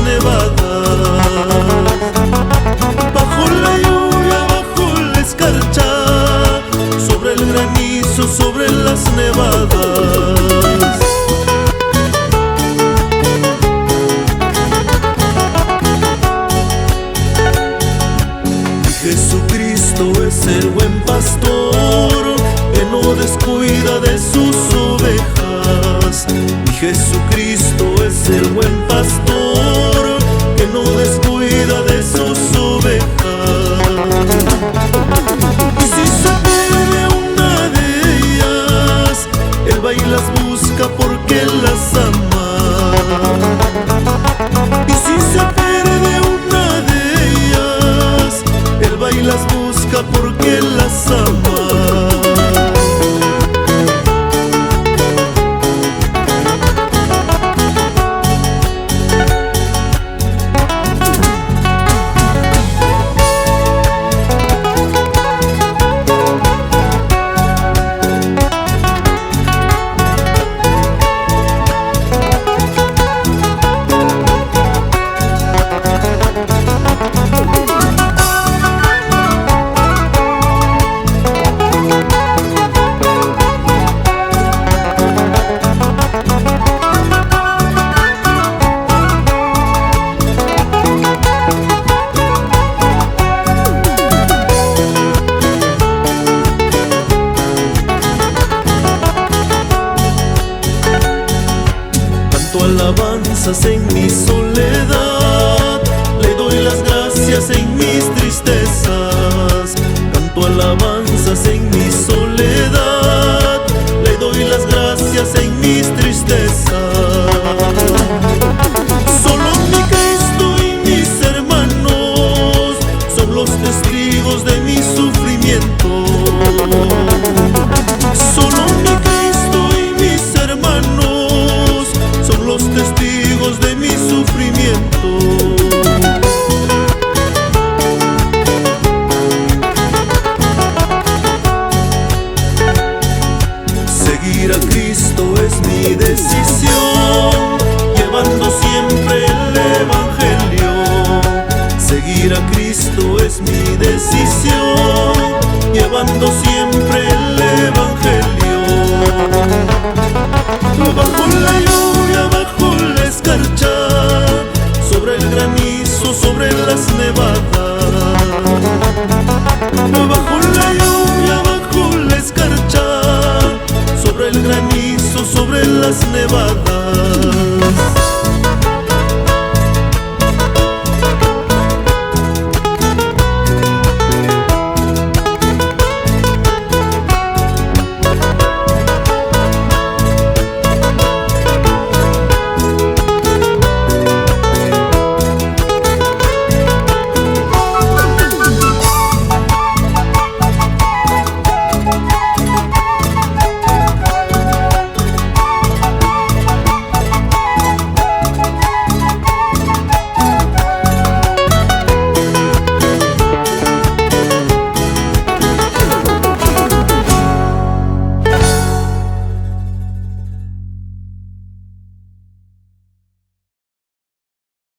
nevadas, bajo la lluvia, bajo la escarcha, sobre el granizo, sobre las nevadas. Jesucristo es el buen pastor que no descuida de sus ovejas. Y Jesucristo es el buen pastor que no descuida de sus ovejas. Y si se pierde una de ellas, Él va y las busca porque las ama. Y si se pierde una de ellas, Él va y las busca porque las ama. Alabanzas en mi soledad, le doy las gracias en mis tristezas. Canto alabanzas en mi soledad, le doy las gracias en mis tristezas. Solo mi Cristo y mis hermanos son los testigos de mi sufrimiento. Solo mi Cristo y mis hermanos son los testigos de mi sufrimiento. Seguir a Cristo es mi decisión, llevando siempre el Evangelio. Seguir a Cristo es mi decisión, llevando siempre el Evangelio. Bajo la lluvia, bajo la escarcha, sobre el granizo, sobre las nevadas.